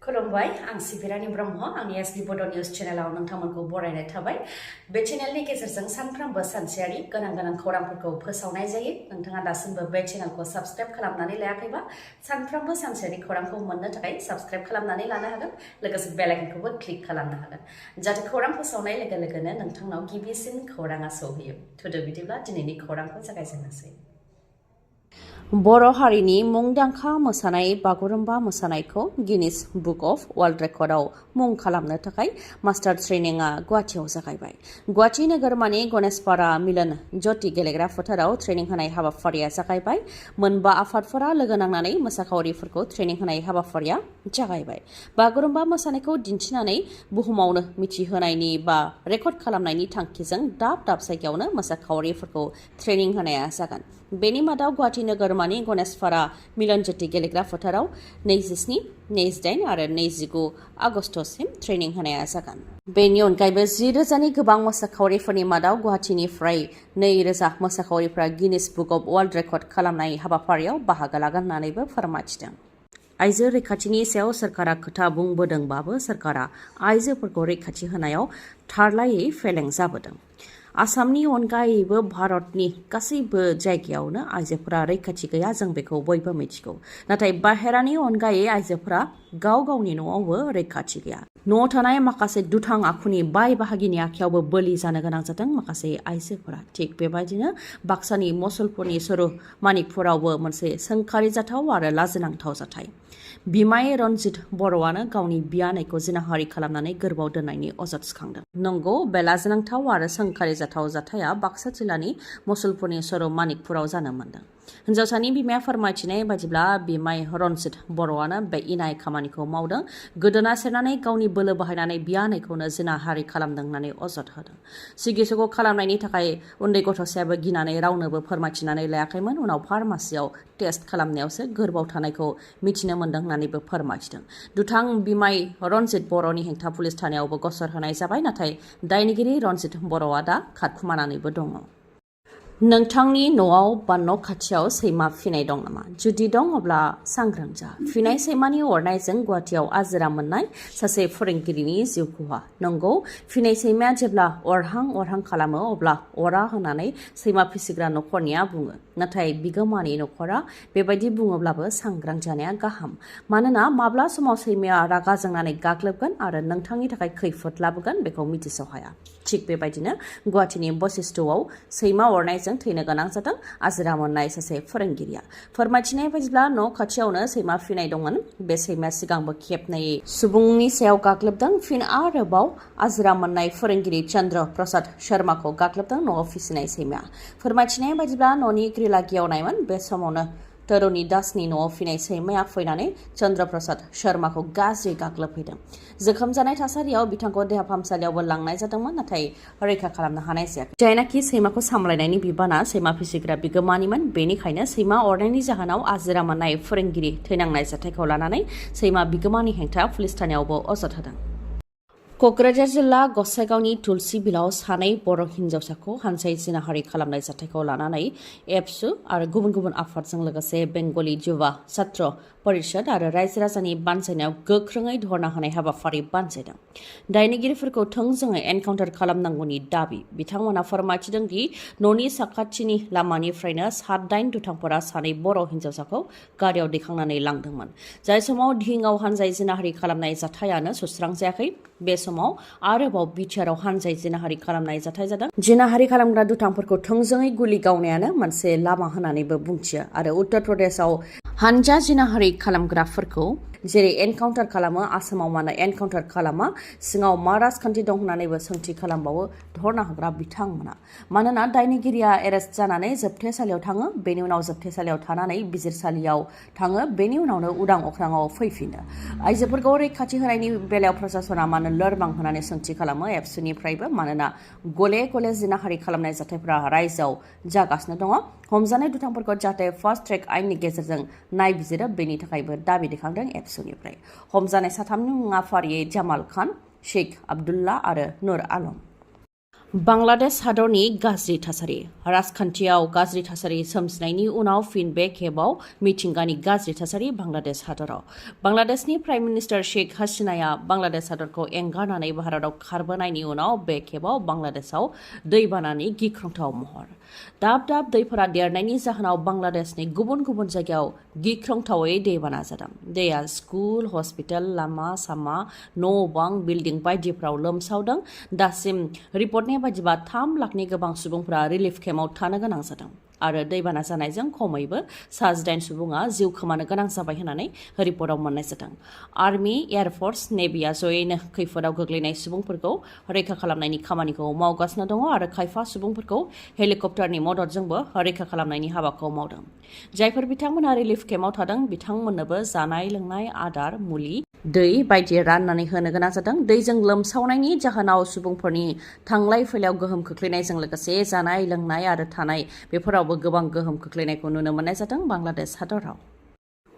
खुलुमबाय आं सिबि रानि ब्रह्म आंनि एसबि बड' निउज चेनेलाव नोंथांमोनखौ बरायनाय थाबाय बे चेनेलनि गेजेरजों सानफ्रोमबो सानसेयारि गोनां खौरांफोरखौ फोसावनाय जायो नोंथाङा दासिमबो बे चेनेलखौ साबस्क्राइब खालामनानै लायाखैबा सानफ्रोमबो सानसेयारि खौरांखौ मोननो थाखाय साबस्क्राइब खालामनानै लानो हागोन लोगोसे बेल आइकनखौबो क्लिक खालामनो हागोन जाहाथे खौरां फोसावनाय लोगो लोगोनो नोंथांनाव गिबिसिन खौराङा सौहैयो थुदो बिदिब्ला दिनैनि खौरांखौ जागायजेननोसै बर' हारिनि मुंदांखा मोसानाय बागुरुम्बा मोसानायखौ गिनिस बुक अफ वर्ल्ड रेकर्डआव मुं खालामनो थाखाय मास्टार ट्रेनिंआ गुवाहाटीआव जागायबाय गुवाहाटी नोगोरमानि गणेशपारा मिलन ज्योति गेलेग्रा फोथाराव ट्रेनिं होनाय हाबाफारिया जागायबाय मोनबा आफादफोरा लोगो नांनानै मोसाखावरिफोरखौ ट्रेनिं होनाय हाबाफारिया जागायबाय बागुरुम्बा मोसानायखौ दिन्थिनानै बुहुमावनो मिथिहोनायनि बा रेकर्ड खालामनायनि थांखिजों दाब दाब जायगायावनो मोसाखावरिफोरखौ ट्रेनिं होनाया जागोन बेनि मादाव गुवाहाटी नोगोरमानि गणेशपारा मिलन ज्योति गेलेग्रा फोथाराव 27, 28 आरो 29 आगस्तसिम ट्रेनिं होनाया जागोन बेनि अनगायैबो 10,000नि गोबां मोसाखावरिफोरनि मादाव गुवाहाटीनिफ्राय 2,000 मोसाखावरिफ्रा Guinness book of world record खालामनाय हाबाफारियाव बाहागो लागोन होननानैबो फोरमायथिदों आइजो रैखाथिनि सायाव सोरखारा खोथा बुंबोदोंबाबो सोरखारा आइजोफोरखौ रैखाथि होनायाव थारलायै फेलें जाबोदों आसामनि अनगायैबो भारतनि गासैबो जायगायावनो आइजोफोरा रैखाथि गैया जों बेखौ बयबो मिथिगौ नाथाय बाहेरानि अनगायै आइजोफोरा गाव गावनि न'आवबो रैखाथि गैया न'आव थानाय माखासे दुथां आखुनि बाय बाहागिनि आखायावबो बोलि जानो गोनां जादों माखासे आइजोफोरा थिग बेबायदिनो बाक्सानि मसलपुरनि सरू मानिकपुरावबो मोनसे सोंखारिजाथाव आरो लाजिनांथाव जाथाय बिमाय रनजित बर'आनो गावनि बियानैखौ जिनाहारि खालामनानै गोरबोआव दोननायनि अजद सिखांदों नंगौ बे लाजिनांथाव आरो सोंखारिजाथाव जाथाया बाक्सा जिल्लानि मसलपुरनि सरू मानिकपुराव जानो मोन्दों हिन्जावसानि बिमाया फोरमायथिनाय बायदिब्ला बिमाय रनजित बर'आनो बे इनाय खामानिखौ मावदों गोदोना सेरनानै गावनि बोलो बाहायनानै बियानैखौनो जिनाहारि खालामदों होननानै अजद होदों सिगिसुखौ खालामनायनि थाखाय उन्दै गथ'सायाबो गिनानै रावनोबो फोरमायथिनानै लायाखैमोन उनाव फार्मासियाव टेस्ट खालामनायावसो गोरबोआव थानायखौ मिथिनो मोन्दों होननानैबो फोरमायथिदों दुथां बिमाय रनजित बर'नि हेंथा पुलिस थानायावबो गसर होनाय जाबाय नाथाय दायनिगिरि रनजित बर'आ दा खारखुमानानैबो दङ नोंथांनि न'आव बा न' खाथियाव सैमा फिनाय दं नामा जुदि दं अब्ला सांग्रां जा फिनाय सैमानि अरनायजों गुवाहाटीआव आजिरा मोननाय सासे फोरोंगिरिनि जिउ खहा नंगौ फिनाय सैमाया जेब्ला अरहां खालामो अब्ला अरा होननानै सैमा फिसिग्रा न'खरनिया बुङो नाथाय बिगोमानि न'खरा बेबायदि बुङोब्लाबो सांग्रां जानाया गाहाम मानोना माब्ला समाव सैमाया रागा जोंनानै गाग्लोबगोन आरो नोंथांनि थाखाय खैफोद लाबोगोन बेखौ मिथिस' हाया थिग बेबायदिनो गुवाहाटीनि बशिष्टआव सैमा अरनायजों थैनो गोनां जादों आजिरा मोननाय सासे फोरोंगिरिया फोरमायथिनाय बायदिब्ला न' खाथियावनो सैमा फिनाय दंमोन बे सैमाया सिगांबो खेबनै सुबुंनि सायाव गाग्लोबदों फिन आरोबाव आजिरा मोननाय फोरोंगिरि चन्द्र प्रसाद शर्माखौ गाग्लोबदों न'आव फिसिनाय सैमाया फोरमायथिनाय बायदिब्ला न'नि ग्रिला गेवनायमोन बे समावनो तरुणी दासनि न'आव फिनाय सैमाया फैनानै चन्द्र प्रसाद शर्माखौ गाज्रि गाग्लोबहैदों जोखोम जानाय थासारियाव बिथांखौ देहा फाहामसालियावबो लांनाय जादोंमोन नाथाय रैखा खालामनो हानाय जायाखै जायनाखि सैमाखौ सामलायनायनि बिबाना सैमा फिसिग्रा बिगोमानिमोन बेनिखायनो सैमा अरनायनि जाहोनाव आजिरा मोननाय फोरोंगिरि थैनांनाय जाथायखौ लानानै सैमा बिगोमानि हेंथा पुलिस थानायावबो अजद होदों क'क्राझार जिल्ला गसाइगावनि तुलसि बिलाव सानै बर' हिन्जावसाखौ हानजायै जिनाहारि खालामनाय जाथायखौ लानानै ABSU आरो गुबुन आफादजों लोगोसे बेंगलि युवा छात्र परिषद आरो रायजो राजानि बानजायनायाव गोख्रोङै धरना होनाय हाबाफारि बानजायदों दायनिगिरिफोरखौ थोंजोङै एनकाउन्टार खालामनांगौनि दाबि बिथांमोना फोरमायथिदों दि न'नि साखाथिनि लामानिफ्रायनो 7-8 दुथांफोरा सानै बर' हिन्जावसाखौ गारियाव दैखांनानै लांदोंमोन जाय समाव दिहिङाव हानजायै जिनाहारि खालामनाय जाथायानो सुस्रांजायाखै बे समाव आरोबाव BTRआव हानजायै जिनाहारि खालामनाय जाथाय जादों जिनाहारि खालामग्रा दुथांफोरखौ थोंजोङै गुलि गावनायानो मोनसे लामा होननानैबो बुंथियो आरो उत्तर प्रदेशआव हानजा जिनाहारि खालामग्राफोरखौ जेरै एनकाउन्टार खालामो आसामाव मानो एनकाउन्टार खालामा सिङाव मा राजखान्थि दं होननानैबो सोंथि खालामबावो धरना होग्रा बिथांमोना मानोना दायनिगिरिया एरेस्ट जानानै जोबथेसालियाव थाङो बेनि उनाव जोबथेसालियाव थानानै बिजिरसालियाव थाङो बेनि उनावनो उदां अख्राङाव फैफिनो आइजोफोरखौ रैखाथि होनायनि बेलायाव प्रशासना मानो लोरबां होननानै सोंथि खालामो ABSUनिफ्रायबो मानोना गले गले जिनाहारि खालामनाय जाथायफोरा रायजोआव जागासिनो दङ हमजानाय दुथांफोरखौ जाहाथे फास्ट ट्रेक आयेननि गेजेरजों नायबिजिरो बेनि थाखायबो दाबि दैखांदों ABSUनिफ्राय हमजानाय साथामनि मुङा फारियै जामाल खान शेख आब्दुल्ला आरो नुर आलम बांलादेश हादरनि गाज्रि थासारि राजखान्थियाव गाज्रि थासारि सोमजिनायनि उनाव फिन बे खेबाव मिथिंगानि गाज्रि थासारि बांलादेश हादराव बांलादेशनि प्राइम मिनिस्टार शेख हासिनाया बांलादेश हादरखौ एंगारनानै भारताव खारबोनायनि उनाव बे खेबाव बांलादेशआव दैबानानि गिख्रंथाव महर दाब दाब दैफोरा देरनायनि जाहोनाव बांलादेशनि गुबुन गुबुन जायगायाव गिख्रंथावै दैबाना जादों। दैया स्कुल हस्पिटाल लामा सामा न' बां बिल्डिं बायदिफ्राव लोमसावदों। दासिम रिपर्टनि बायदिबा 3 लाखनि गोबां सुबुंफोरा रिलिफ केम्पआव थानो गोनां जादों आरो दैबाना जानायजों खमैबो 9 सुबुङा जिउ खोमानो गोनां जाबाय होननानै रिपर्टआव मोननाय जादों। आर्मि एयारफोर्स नेभिया जयैनो खैफोदाव गोग्लैनाय सुबुंफोरखौ रैखा खालामनायनि खामानिखौ मावगासिनो दङ आरो खायफा सुबुंफोरखौ हेलिकप्टारनि मददजोंबो रैखा खालामनायनि हाबाखौ मावदों। जायफोर बिथांमोनहा रिलिफ केम्पआव थादों बिथांमोननोबो जानाय लोंनाय आदार मुलि दै बायदि राननानै होनो गोनां जादों। दैजों लोमसावनायनि जाहोनाव सुबुंफोरनि थांलाय फैलायाव गोहोम खोख्लैनायजों लोगोसे जानाय लोंनाय आरो थानाय बेफोरावबो गोबां गोहोम खोख्लैनायखौ नुनो मोननाय जादों बांलादेश हादराव।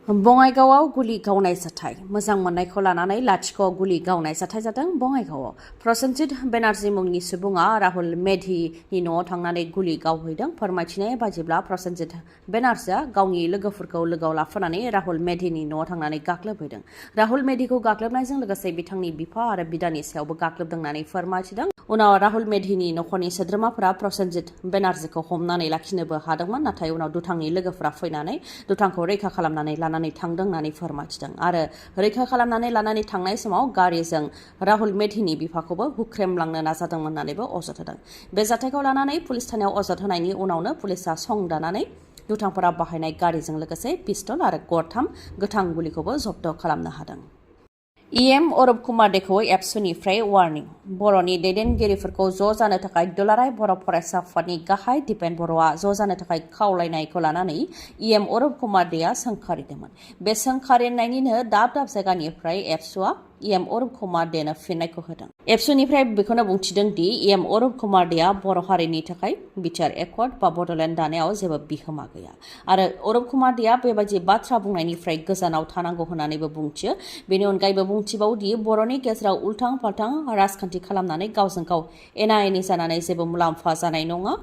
बङाइगावआव गुलि गावनाय जाथाय मोजां मोननायखौ लानानै लाथिख'आव गुलि गावनाय जाथाय जादों बङाइगावआव। प्रसेनजित बेनार्जी मुंनि सुबुङा राहुल मेधिनि न'आव थांनानै गुलि गावहैदों। फोरमायथिनाय बायदिब्ला प्रसेनजित बेनार्जीआ गावनि लोगोफोरखौ लोगोआव लाफानानै राहुल मेधिनि न'आव थांनानै गाग्लोबहैदों। राहुल मेधिखौ गाग्लोबनायजों लोगोसे बिथांनि बिफा आरो बिदानि सायावबो गाग्लोबदों होननानै फोरमायथिदों। उनाव राहुल मेधिनि नखरनि सोद्रोमाफोरा प्रसेनजित बेनार्जीखौ हमनानै लाखिनोबो हादोंमोन, नाथाय उनाव दुथांनि लोगोफोरा फैनानै दुथांखौ रैखा खालामनानै लानानै थांदों होननानै फोरमायथिदों आरो रैखा खालामनानै लानानै थांनाय समाव गारिजों राहुल मेधिनि बिफाखौबो हुख्रेमलांनो नाजादोंमोन होननानैबो अजद होदों। बे जाथायखौ लानानै पुलिस थानायाव अजद होनायनि उनावनो पुलिसा संदानानै दुथांफोरा बाहायनाय गारिजों लोगोसे पिस्तल आरो गरथाम गोथां गुलिखौबो जब्द खालामनो हादों। इएम अरुप कुमार देखौ एबसुनिफ्राय वार्निं बर'नि दैदेनगिरिफोरखौ ज' जानो थाखाय दुलाराय बर' फरायसा आफादनि गाहाय दिपेन बर'आ ज' जानो थाखाय खावलायनायखौ लानानै इएम अरुप कुमार देआ सोंखारिदोंमोन। बे सोंखारिनायनिनो दाब दाब जायगानिफ्राय एबसुआ इएम अरुप कुमार देनो फिननायखौ होदों। एबसुनिफ्राय बेखौनो बुंथिदों दि इएम अरुप कुमार देआ बर' हारिनि थाखाय BTR एकर्ड बा बड'लेण्ड दानायाव जेबो बिहोमा गैया आरो अरुप कुमार देआ बेबायदि बाथ्रा बुंनायनिफ्राय गोजानाव थानांगौ होननानैबो बुंथियो। बेनि अनगायैबो बुंथिबावदि बर'नि गेजेराव उल्थां फाल्थां राजखान्थि खालामनानै गावजों गाव एना एनि जानानै जेबो मुलाम्फा जानाय नङा।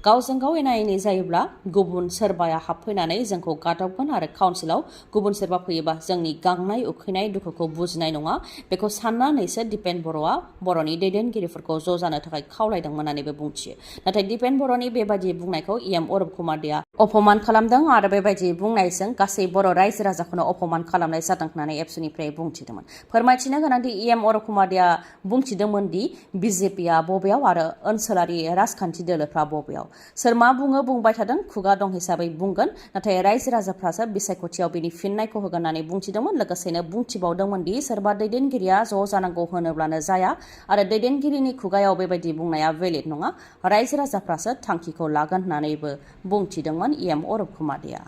गावजों गाव एना एनि जायोब्ला गुबुन सोरबाया हाबफैनानै जोंखौ गादबगोन आरो काउन्सिलाव गुबुन सोरबा फैयोबा जोंनि गांनाय उखैनाय दुखुखौ बुजिनाय नङा। बेखौ साननानैसो दिपेन बर'आ बर'नि दैदेनगिरिफोरखौ ज' जानो थाखाय खावलायदोंमोन होननानैबो बुंथियो। नाथाय दिपेन बर'नि बेबायदि बुंनायखौ इएम अरुप कुमार देआ अपमान खालामदों आरो बेबायदि बुंनायजों गासै बर' रायजो राजाखौनो अपमान खालामनाय जादों होननानै एबसुनिफ्राय बुंथिदोंमोन। फोरमायथिनो गोनांदि इएम अरुप कुमार देआ बुंथिदोंमोन दि बिजेपिआ बबेयाव आरो ओनसोलारि राजखान्थि दोलोफ्रा बबेयाव। सोर मा बुङो बुंबाय थादों, खुगा दं हिसाबै बुंगोन, नाथाय रायजो राजाफ्रासो बिसायख'थियाव बिनि फिननायखौ होगोन होननानै बुंथिदोंमोन। लोगोसेनो बुंथिबावदोंमोन दि सोरबा दैदेनगिरिया ज' जानांगौ होनोब्लानो जाया आरो दैदेनगिरिनि खुगायाव बेबायदि बुंनाया भेलिड नङा। रायजो राजाफ्रासो थांखिखौ लागोन होननानैबो बुंथिदोंमोन इएम अरुप कुमार देआ।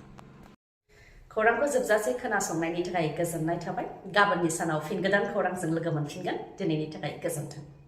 खौरांखौ जोबजासे खोनासंनायनि थाखाय गोजोननाय थाबाय। गाबोननि सानाव फिन गोदान खौरांजों लोगो मोनफिनगोन। दिनैनि थाखाय गोजोन्थों।